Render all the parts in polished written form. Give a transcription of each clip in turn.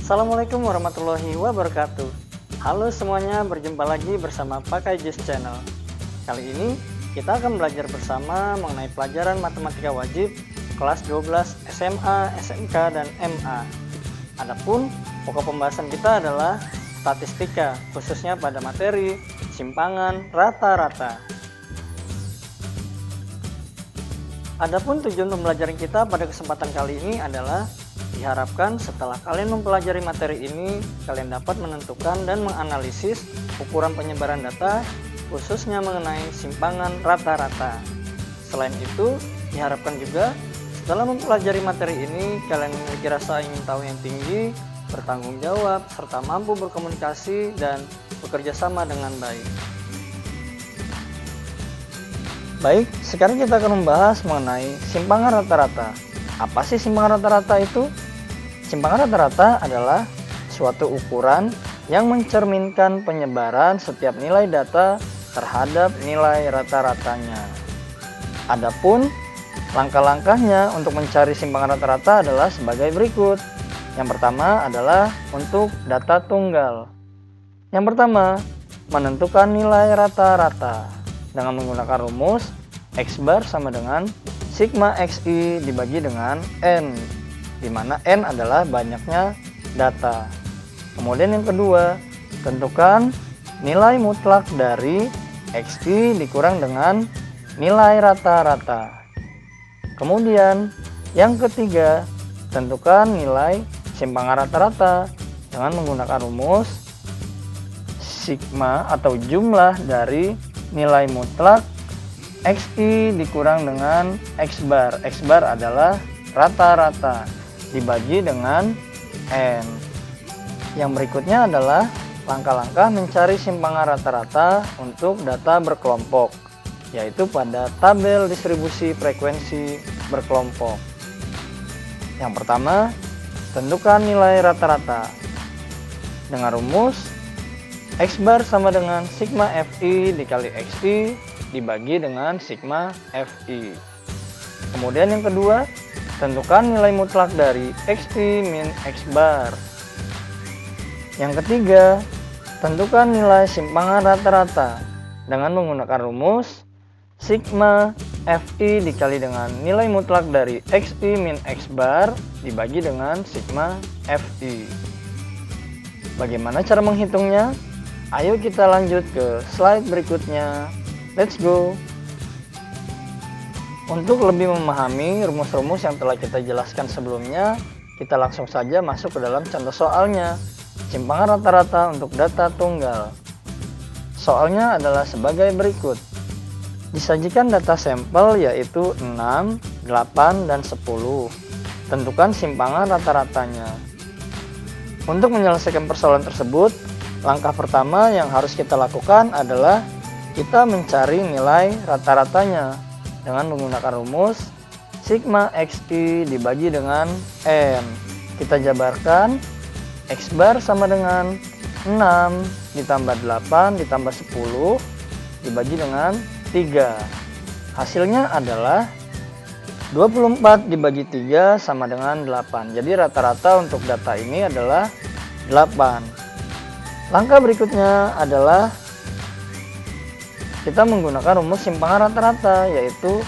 Assalamualaikum warahmatullahi wabarakatuh. Halo semuanya, berjumpa lagi bersama Pak Kajis Channel. Kali ini kita akan belajar bersama mengenai pelajaran matematika wajib kelas 12 SMA, SMK, dan MA. Adapun pokok pembahasan kita adalah statistika, khususnya pada materi simpangan rata-rata. Adapun tujuan pembelajaran kita pada kesempatan kali ini adalah diharapkan setelah kalian mempelajari materi ini, kalian dapat menentukan dan menganalisis ukuran penyebaran data, khususnya mengenai simpangan rata-rata. Selain itu, diharapkan juga setelah mempelajari materi ini, kalian memiliki rasa ingin tahu yang tinggi, bertanggung jawab, serta mampu berkomunikasi dan bekerja sama dengan baik. Baik, sekarang kita akan membahas mengenai simpangan rata-rata. Apa sih simpangan rata-rata itu? Simpangan rata-rata adalah suatu ukuran yang mencerminkan penyebaran setiap nilai data terhadap nilai rata-ratanya. Adapun langkah-langkahnya untuk mencari simpangan rata-rata adalah sebagai berikut. Yang pertama adalah untuk data tunggal. Yang pertama, menentukan nilai rata-rata dengan menggunakan rumus X bar sama dengan sigma XI dibagi dengan N, di mana N adalah banyaknya data. Kemudian yang kedua, tentukan nilai mutlak dari XI dikurang dengan nilai rata-rata. Kemudian yang ketiga, tentukan nilai simpangan rata-rata dengan menggunakan rumus sigma atau jumlah dari nilai mutlak XI dikurang dengan X bar. X bar adalah rata-rata dibagi dengan N. Yang berikutnya adalah langkah-langkah mencari simpangan rata-rata untuk data berkelompok, yaitu pada tabel distribusi frekuensi berkelompok. Yang pertama, tentukan nilai rata-rata dengan rumus X bar sama dengan sigma FI dikali XI dibagi dengan sigma FI. Kemudian yang kedua, tentukan nilai mutlak dari XI min X bar. Yang ketiga, tentukan nilai simpangan rata-rata dengan menggunakan rumus sigma FI dikali dengan nilai mutlak dari XI min X bar dibagi dengan sigma FI. Bagaimana cara menghitungnya? Ayo kita lanjut ke slide berikutnya. Let's go! Untuk lebih memahami rumus-rumus yang telah kita jelaskan sebelumnya, kita langsung saja masuk ke dalam contoh soalnya. Simpangan rata-rata untuk data tunggal. Soalnya adalah sebagai berikut. Disajikan data sampel yaitu 6, 8, dan 10. Tentukan simpangan rata-ratanya. Untuk menyelesaikan persoalan tersebut, langkah pertama yang harus kita lakukan adalah kita mencari nilai rata-ratanya dengan menggunakan rumus sigma XI dibagi dengan N. Kita jabarkan X bar sama dengan 6 ditambah 8 ditambah 10 dibagi dengan 3. Hasilnya adalah 24 dibagi 3 sama dengan 8. Jadi rata-rata untuk data ini adalah 8. Langkah berikutnya adalah kita menggunakan rumus simpangan rata-rata, yaitu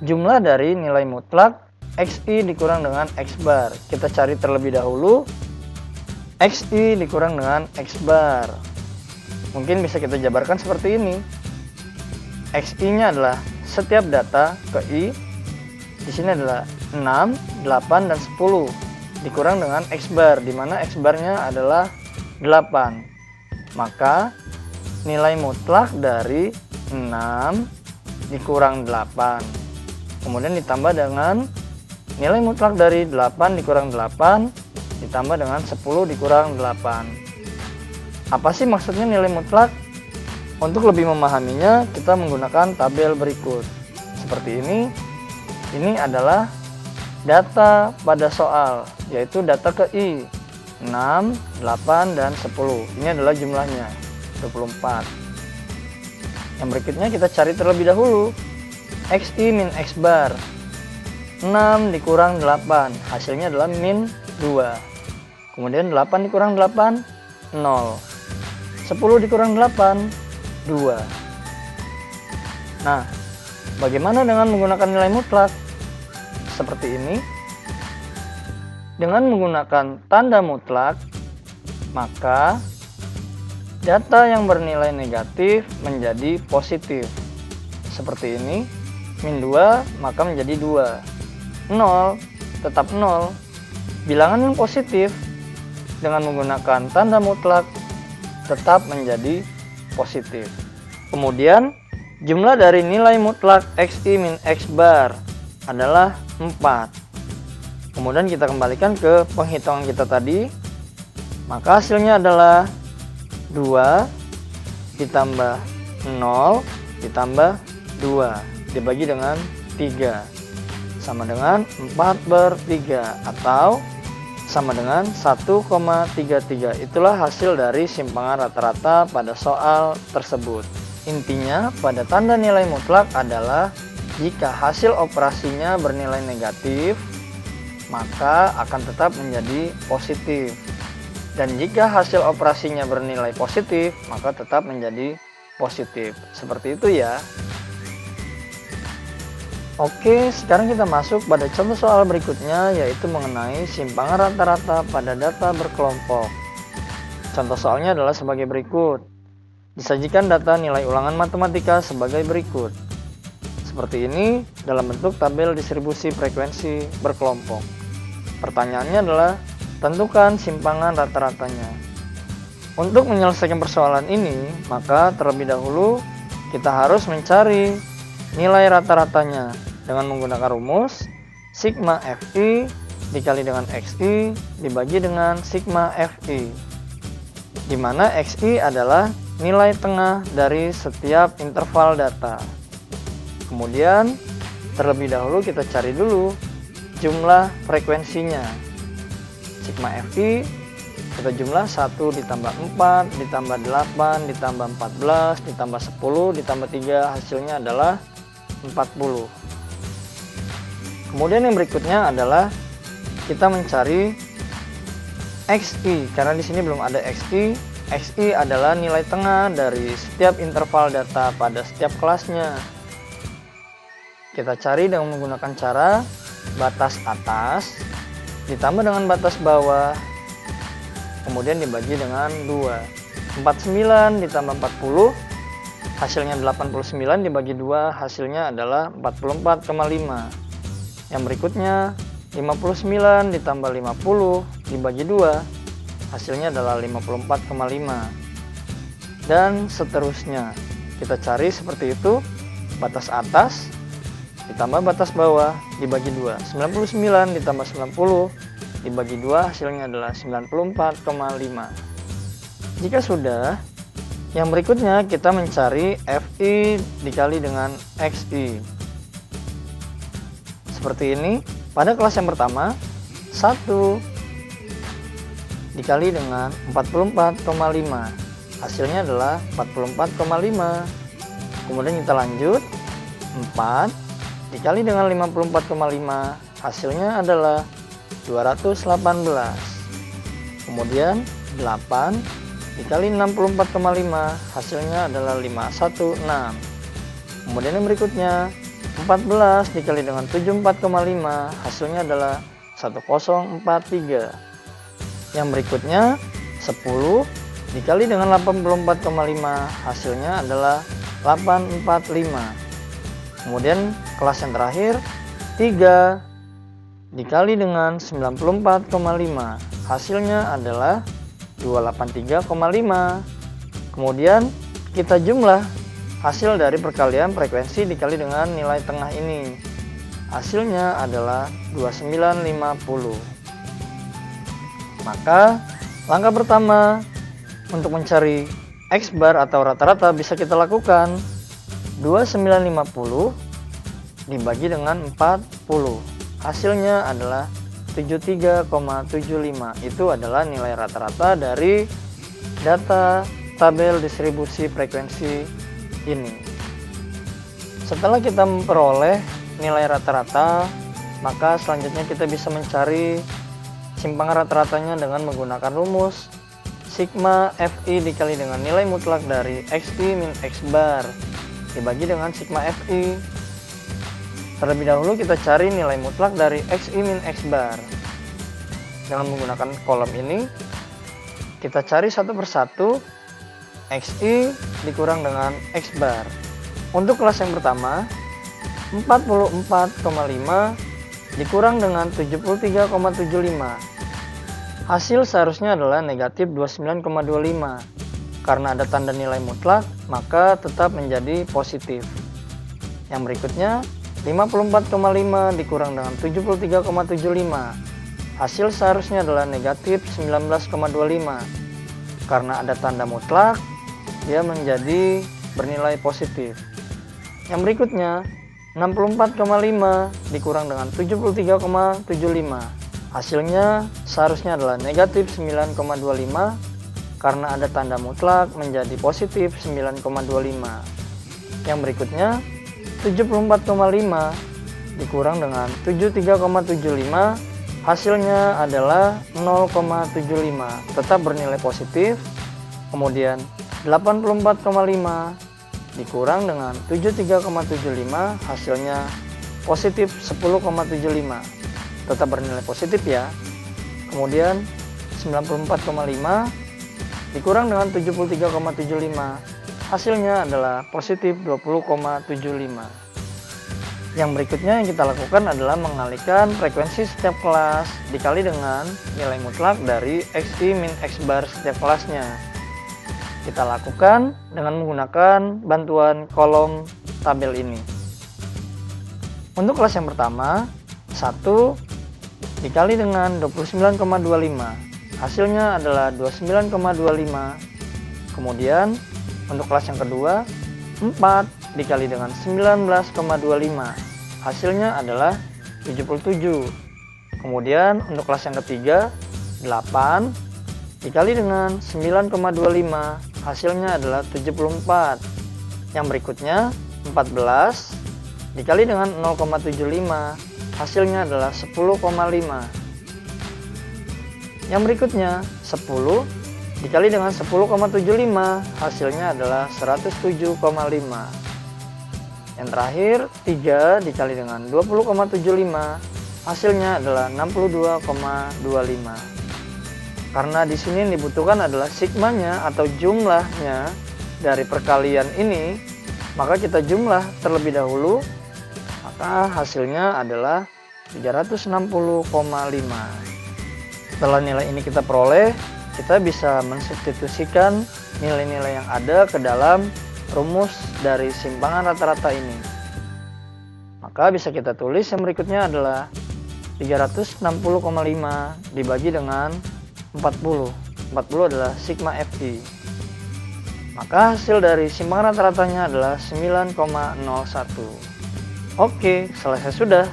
jumlah dari nilai mutlak XI dikurang dengan X bar. Kita cari terlebih dahulu XI dikurang dengan X bar. Mungkin bisa kita jabarkan seperti ini. XI-nya adalah setiap data ke I. Di sini adalah 6, 8, dan 10 dikurang dengan X bar, di mana X bar-nya adalah 8. Maka nilai mutlak dari 6 dikurang 8. Kemudian ditambah dengan nilai mutlak dari 8 dikurang 8 ditambah dengan 10 dikurang 8. Apa sih maksudnya nilai mutlak? Untuk lebih memahaminya, kita menggunakan tabel berikut. Seperti ini. Ini adalah data pada soal, yaitu data ke I. 6, 8, dan 10. Ini adalah jumlahnya, 24. Yang berikutnya kita cari terlebih dahulu XI min X bar. 6 dikurang 8, hasilnya adalah min 2. Kemudian 8 dikurang 8, 0. 10 dikurang 8, 2. Nah, bagaimana dengan menggunakan nilai mutlak? Seperti ini. Dengan menggunakan tanda mutlak, maka data yang bernilai negatif menjadi positif. Seperti ini. Min 2 maka menjadi 2. 0 tetap 0. Bilangan yang positif dengan menggunakan tanda mutlak tetap menjadi positif. Kemudian jumlah dari nilai mutlak xi min x bar adalah 4. Kemudian kita kembalikan ke penghitungan kita tadi. Maka hasilnya adalah 2 ditambah 0 ditambah 2 dibagi dengan 3 sama dengan 4/3 atau sama dengan 1,33. Itulah hasil dari simpangan rata-rata pada soal tersebut. Intinya pada tanda nilai mutlak adalah jika hasil operasinya bernilai negatif, maka akan tetap menjadi positif. Dan jika hasil operasinya bernilai positif, maka tetap menjadi positif. Seperti itu ya. Oke, sekarang kita masuk pada contoh soal berikutnya, yaitu mengenai simpangan rata-rata pada data berkelompok. Contoh soalnya adalah sebagai berikut. Disajikan data nilai ulangan matematika sebagai berikut. Seperti ini dalam bentuk tabel distribusi frekuensi berkelompok. Pertanyaannya adalah, tentukan simpangan rata-ratanya. Untuk menyelesaikan persoalan ini, maka terlebih dahulu kita harus mencari nilai rata-ratanya dengan menggunakan rumus sigma fi dikali dengan xi dibagi dengan sigma fi, di mana xi adalah nilai tengah dari setiap interval data. Kemudian terlebih dahulu kita cari dulu jumlah frekuensinya. Sigma fi kita jumlah 1 ditambah 4 ditambah 8 ditambah 14 ditambah 10 ditambah 3, hasilnya adalah 40. Kemudian yang berikutnya adalah kita mencari xi, karena di sini belum ada xi. Xi adalah nilai tengah dari setiap interval data pada setiap kelasnya. Kita cari dengan menggunakan cara batas atas ditambah dengan batas bawah, kemudian dibagi dengan 2. 49 ditambah 40, hasilnya 89 dibagi 2, hasilnya adalah 44,5. Yang berikutnya 59 ditambah 50 dibagi 2, hasilnya adalah 54,5. Dan seterusnya. Kita cari seperti itu, batas atas ditambah batas bawah dibagi 2. 99 ditambah 90 dibagi 2, hasilnya adalah 94,5. Jika sudah, yang berikutnya kita mencari fi dikali dengan xi. Seperti ini. Pada kelas yang pertama, 1 dikali dengan 44,5. Hasilnya adalah 44,5. Kemudian kita lanjut, 4 dikali dengan 54,5. Hasilnya adalah 218. Kemudian 8 dikali 64,5, hasilnya adalah 516. Kemudian yang berikutnya 14 dikali dengan 74,5, hasilnya adalah 1043. Yang berikutnya 10 dikali dengan 84,5, hasilnya adalah 845. Kemudian kelas yang terakhir 3 dikali dengan 94,5, hasilnya adalah 283,5. Kemudian kita jumlah hasil dari perkalian frekuensi dikali dengan nilai tengah ini. Hasilnya adalah 2950. Maka langkah pertama untuk mencari X bar atau rata-rata bisa kita lakukan 2950 dibagi dengan 40. Hasilnya adalah 73,75. Itu adalah nilai rata-rata dari data tabel distribusi frekuensi ini. Setelah kita memperoleh nilai rata-rata, maka selanjutnya kita bisa mencari simpangan rata-ratanya dengan menggunakan rumus sigma Fi dikali dengan nilai mutlak dari Xi min X bar dibagi dengan sigma Fi. Terlebih dahulu kita cari nilai mutlak dari Xi min X bar. Dengan menggunakan kolom ini, kita cari satu persatu Xi dikurang dengan X bar. Untuk kelas yang pertama, 44,5 dikurang dengan 73,75. Hasil seharusnya adalah negatif 29,25. Karena ada tanda nilai mutlak, maka tetap menjadi positif. Yang berikutnya, 54,5 dikurang dengan 73,75. Hasil seharusnya adalah negatif 19,25. Karena ada tanda mutlak, dia menjadi bernilai positif. Yang berikutnya, 64,5 dikurang dengan 73,75. Hasilnya seharusnya adalah negatif 9,25. Karena ada tanda mutlak menjadi positif 9,25. Yang berikutnya, 74,5 dikurang dengan 73,75. Hasilnya adalah 0,75, tetap bernilai positif. Kemudian 84,5 dikurang dengan 73,75, hasilnya positif 10,75, tetap bernilai positif ya. Kemudian 94,5 dikurang dengan 73,75, hasilnya adalah positif 20,75. Yang berikutnya yang kita lakukan adalah mengalihkan frekuensi setiap kelas dikali dengan nilai mutlak dari Xi min X bar setiap kelasnya. Kita lakukan dengan menggunakan bantuan kolom tabel ini. Untuk kelas yang pertama, 1 dikali dengan 29,25. Hasilnya adalah 29,25. Kemudian untuk kelas yang kedua, 4 dikali dengan 19,25. Hasilnya adalah 77. Kemudian untuk kelas yang ketiga, 8 dikali dengan 9,25. Hasilnya adalah 74. Yang berikutnya, 14 dikali dengan 0,75. Hasilnya adalah 10,5. Yang berikutnya, 10 dikali dengan 10,75, hasilnya adalah 107,5. Yang terakhir, 3 dikali dengan 20,75, hasilnya adalah 62,25. Karena di sini yang dibutuhkan adalah sigmanya atau jumlahnya dari perkalian ini, maka kita jumlah terlebih dahulu, maka hasilnya adalah 360,5. Setelah nilai ini kita peroleh, kita bisa mensubstitusikan nilai-nilai yang ada ke dalam rumus dari simpangan rata-rata ini. Maka bisa kita tulis yang berikutnya adalah 360,5 dibagi dengan 40. 40 adalah sigma Fi. Maka hasil dari simpangan rata-ratanya adalah 9,01. Oke, selesai sudah.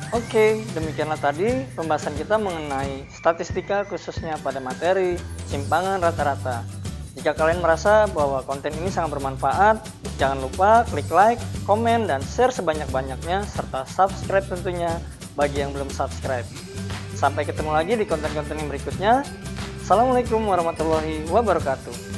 Oke, demikianlah tadi pembahasan kita mengenai statistika khususnya pada materi simpangan rata-rata. Jika kalian merasa bahwa konten ini sangat bermanfaat, jangan lupa klik like, komen, dan share sebanyak-banyaknya, serta subscribe tentunya bagi yang belum subscribe. Sampai ketemu lagi di konten-konten yang berikutnya. Assalamualaikum warahmatullahi wabarakatuh.